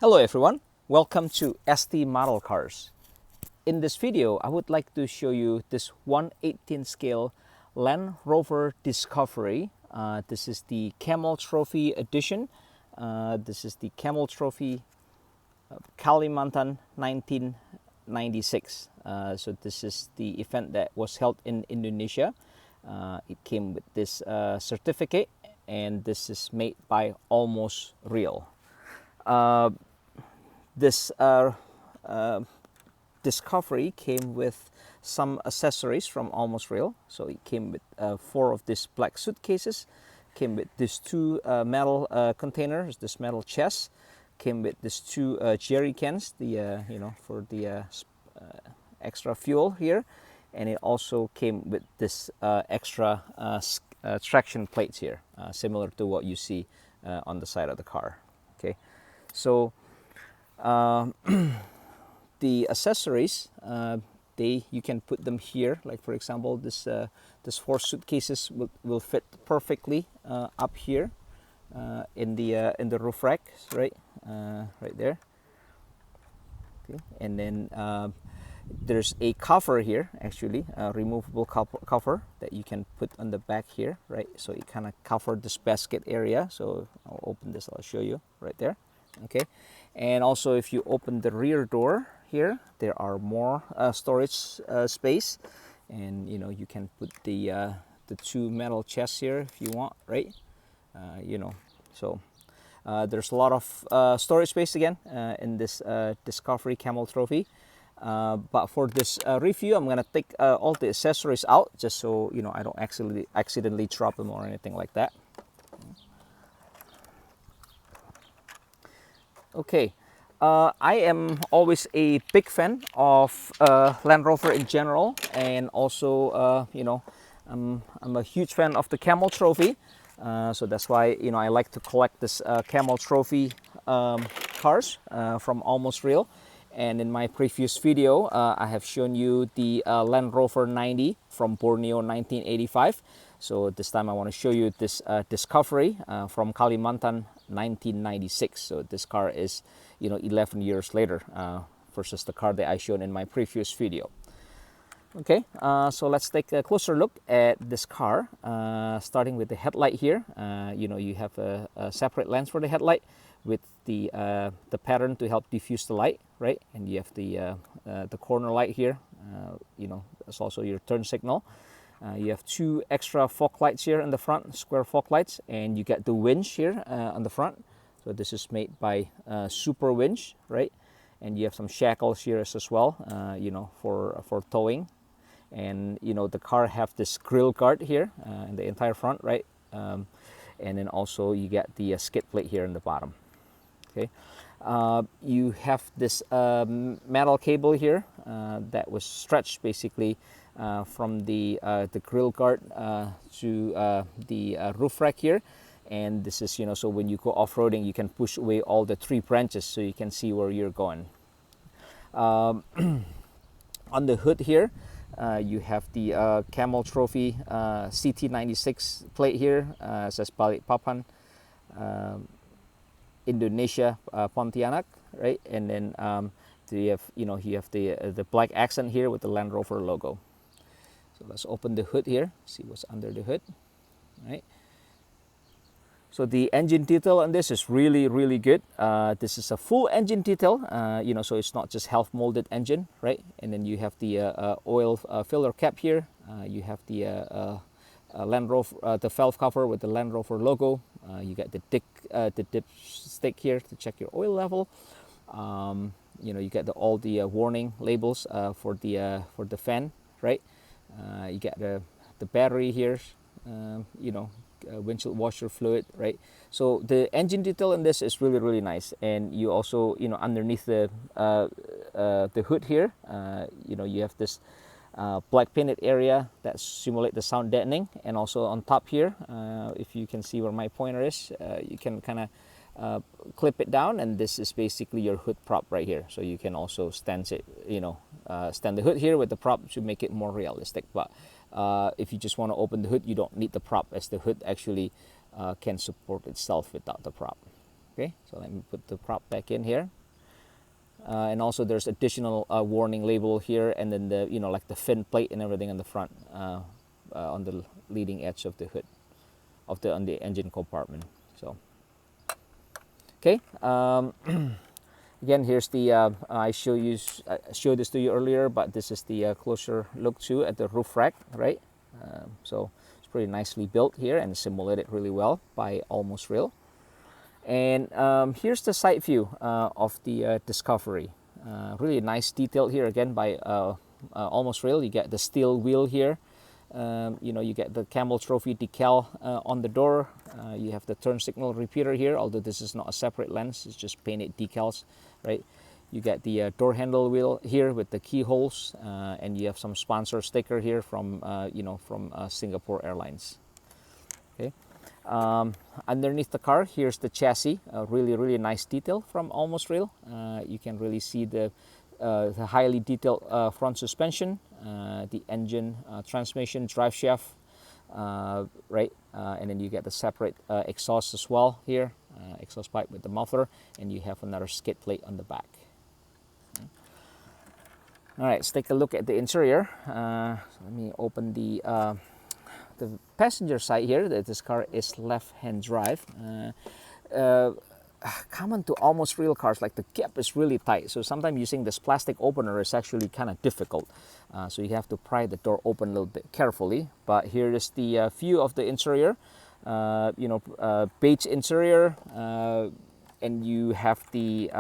Hello everyone, welcome to ST Model Cars. In this video, I would like to show you this 1/18 scale Land Rover Discovery. This is the Camel Trophy edition. This is the Camel Trophy Kalimantan 1996. So this is the event that was held in Indonesia. It came with this certificate, and this is made by Almost Real. This Discovery came with some accessories from Almost Real. So it came with 4 of these black suitcases, came with these 2 metal containers, this metal chest, came with these 2 jerry cans, the for the extra fuel here, and it also came with this extra traction plates here, similar to what you see on the side of the car. Okay, so the accessories, you can put them here. Like for example, this 4 suitcases will fit perfectly up here in the roof rack, right there. Okay, and then there's a cover here, actually a removable cover that you can put on the back here, right? So it kind of covered this basket area. So I'll open this, I'll show you right there. Okay, and also if you open the rear door here, there are more storage space, and you can put the 2 metal chests here if you want, right? So there's a lot of storage space again in this Discovery Camel Trophy. But for this review, I'm gonna take all the accessories out, just so I don't accidentally drop them or anything like that. Okay, I am always a big fan of Land Rover in general, and also I'm a huge fan of the Camel Trophy, so that's why I like to collect this Camel Trophy cars from Almost Real. And in my previous video, I have shown you the Land Rover 90 from Borneo 1985. So this time I want to show you this Discovery from Kalimantan 1996. So this car is 11 years later versus the car that I showed in my previous video. Okay, so let's take a closer look at this car, starting with the headlight here. You have a separate lens for the headlight with the pattern to help diffuse the light, right? And you have the corner light here. That's also your turn signal. You have 2 extra fog lights here in the front, square fog lights, and you get the winch here on the front. So this is made by Super Winch, right? And you have some shackles here as well, for towing. And the car have this grill guard here in the entire front, right? And then also you get the skid plate here in the bottom. Okay, you have this metal cable here that was stretched basically from the grill guard to the roof rack here, and this is so when you go off-roading, you can push away all the tree branches so you can see where you're going. On the hood here, you have the Camel Trophy CT96 plate here, says Balikpapan, Indonesia, Pontianak, right? And then you have the black accent here with the Land Rover logo. So let's open the hood here, see what's under the hood, right? So the engine detail on this is really, really good. This is a full engine detail, so it's not just half molded engine, right? And then you have the oil filler cap here. You have the Land Rover, the valve cover with the Land Rover logo. You get the dipstick here to check your oil level. You get all the warning labels for the fan, right? You get the battery here, windshield washer fluid, right? So the engine detail in this is really, really nice. And you also, underneath the hood here, you have this black painted area that simulate the sound deadening. And also on top here, if you can see where my pointer is, you can kind of clip it down, and this is basically your hood prop right here. So you can also stand it, stand the hood here with the prop to make it more realistic. But if you just want to open the hood, you don't need the prop, as the hood actually can support itself without the prop. Okay, so let me put the prop back in here. And also there's additional warning label here, and then the like the fin plate and everything on the front, on the leading edge of the hood on the engine compartment. So okay, again, here's the I showed this to you earlier, but this is the closer look too at the roof rack, right? So it's pretty nicely built here and simulated really well by Almost Real. And here's the side view of the Discovery. Really nice detail here again by Almost Real. You get the steel wheel here. You get the Camel Trophy decal on the door. You have the turn signal repeater here, although this is not a separate lens, it's just painted decals, right? You get the door handle wheel here with the keyholes, and you have some sponsor sticker here from Singapore Airlines. Okay. Underneath the car, here's the chassis. Really nice detail from Almost Real. You can really see the highly detailed front suspension, the engine, transmission, drive shaft, right? And then you get the separate exhaust as well here, exhaust pipe with the muffler, and you have another skid plate on the back. All right, let's take a look at the interior. Let me open the passenger side here. This car is left-hand drive. Common to Almost Real cars, like the gap is really tight, so sometimes using this plastic opener is actually kind of difficult, so you have to pry the door open a little bit carefully. But here is the view of the interior. Beige interior, and you have the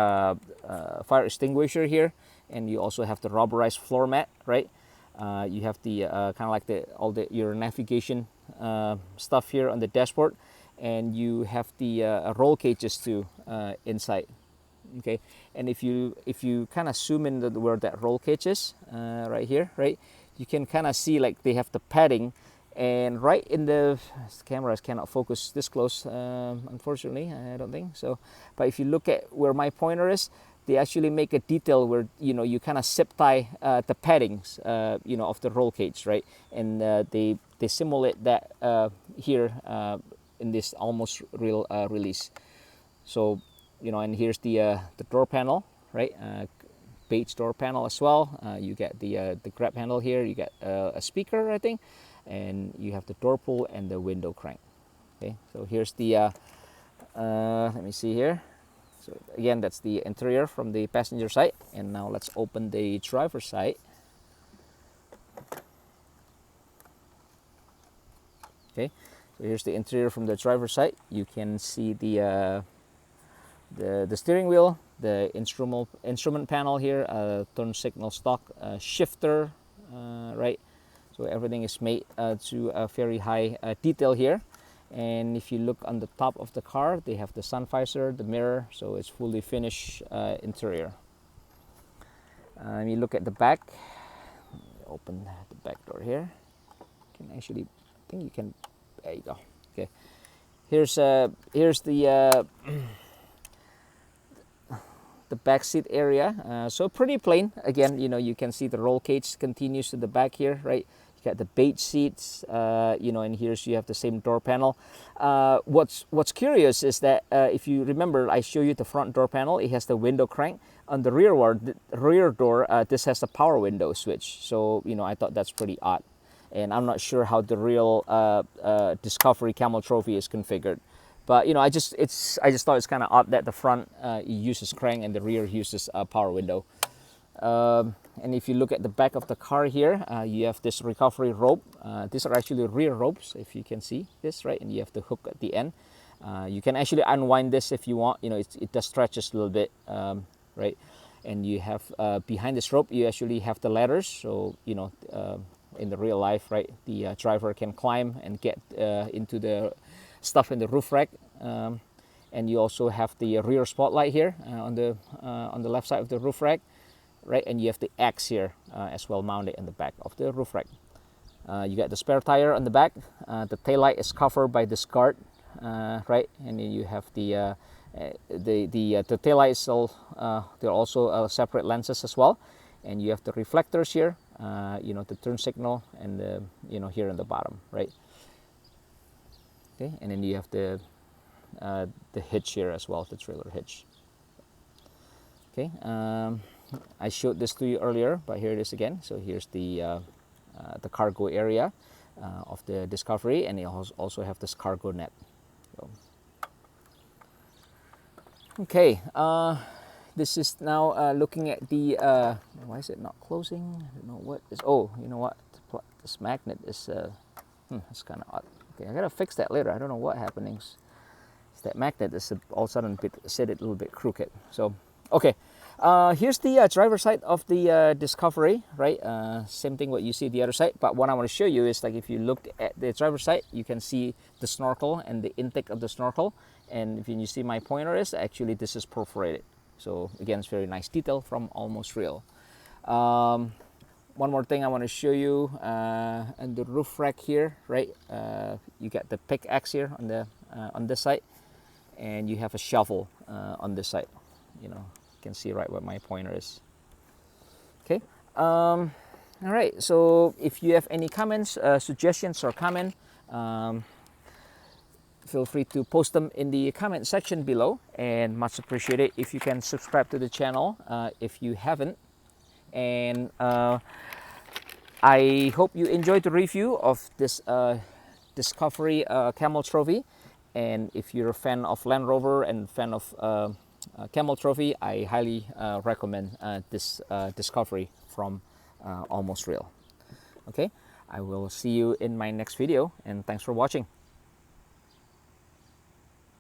fire extinguisher here, and you also have the rubberized floor mat, right? You have the kind of like your navigation stuff here on the dashboard, and you have the roll cages too inside. Okay, and if you kind of zoom in where that roll cage is, right here, right, you can kind of see like they have the padding, and right in the cameras cannot focus this close, unfortunately, I don't think so. But if you look at where my pointer is, they actually make a detail where you kind of zip tie the paddings of the roll cage, right? And they simulate that here in this Almost Real release. So and here's the door panel, right? Beige door panel as well. You get the grab handle here. You get a speaker, I think, and you have the door pull and the window crank. Okay, so here's the let me see here. So again, that's the interior from the passenger side, and now let's open the driver's side. Okay, so here's the interior from the driver's side. You can see the steering wheel, the instrument panel here, turn signal stock, shifter, right? So everything is made to a very high detail here. And if you look on the top of the car, they have the sun visor, the mirror, so it's fully finished interior. You look at the back. Open the back door here. You can actually, I think you can. There you go. Okay. Here's the back seat area. So pretty plain. Again, you can see the roll cage continues to the back here, right? You got the beige seats, and here's you have the same door panel. What's curious is that if you remember, I showed you the front door panel. It has the window crank. On the rear door, this has the power window switch. So I thought that's pretty odd, and I'm not sure how the real Discovery Camel Trophy is configured. But I just thought it's kind of odd that the front uses crank and the rear uses power window. And if you look at the back of the car here, you have this recovery rope. These are actually rear ropes, if you can see this, right? And you have the hook at the end. You can actually unwind this if you want. It does stretches a little bit, right? And you have behind this rope, you actually have the ladders. So in the real life, right, the driver can climb and get into the stuff in the roof rack. And you also have the rear spotlight here on the left side of the roof rack. Right, and you have the X here as well mounted in the back of the roof rack. You got the spare tire on the back. The taillight is covered by this guard, right? And then you have the taillights. They're also separate lenses as well, and you have the reflectors here. The turn signal and the here in the bottom, right? Okay, and then you have the the hitch here as well, the trailer hitch. Okay, I showed this to you earlier, but here it is again. So here's the cargo area of the Discovery, and it also have this cargo net. So, okay, this is now looking at the, why is it not closing? I don't know what is, oh, you know what, this magnet is, it's kind of odd. Okay, I gotta fix that later. I don't know what happening. That magnet is all of a sudden said it a little bit crooked. So, okay, here's the driver side of the Discovery, right? Same thing what you see the other side, but what I want to show you is like if you look at the driver side, you can see the snorkel and the intake of the snorkel. And if you see my pointer is, actually this is perforated. So again, it's very nice detail from Almost Real. One more thing I want to show you, and the roof rack here, right? You got the pickaxe here on this side, and you have a shovel on this side. You know, you can see right where my pointer is. Okay. All right. So if you have any comments, suggestions, or comment, feel free to post them in the comment section below, and much appreciated if you can subscribe to the channel if you haven't. And I hope you enjoyed the review of this Discovery Camel Trophy. And if you're a fan of Land Rover and fan of Camel Trophy, I highly recommend this Discovery from Almost Real. Okay, I will see you in my next video, and thanks for watching.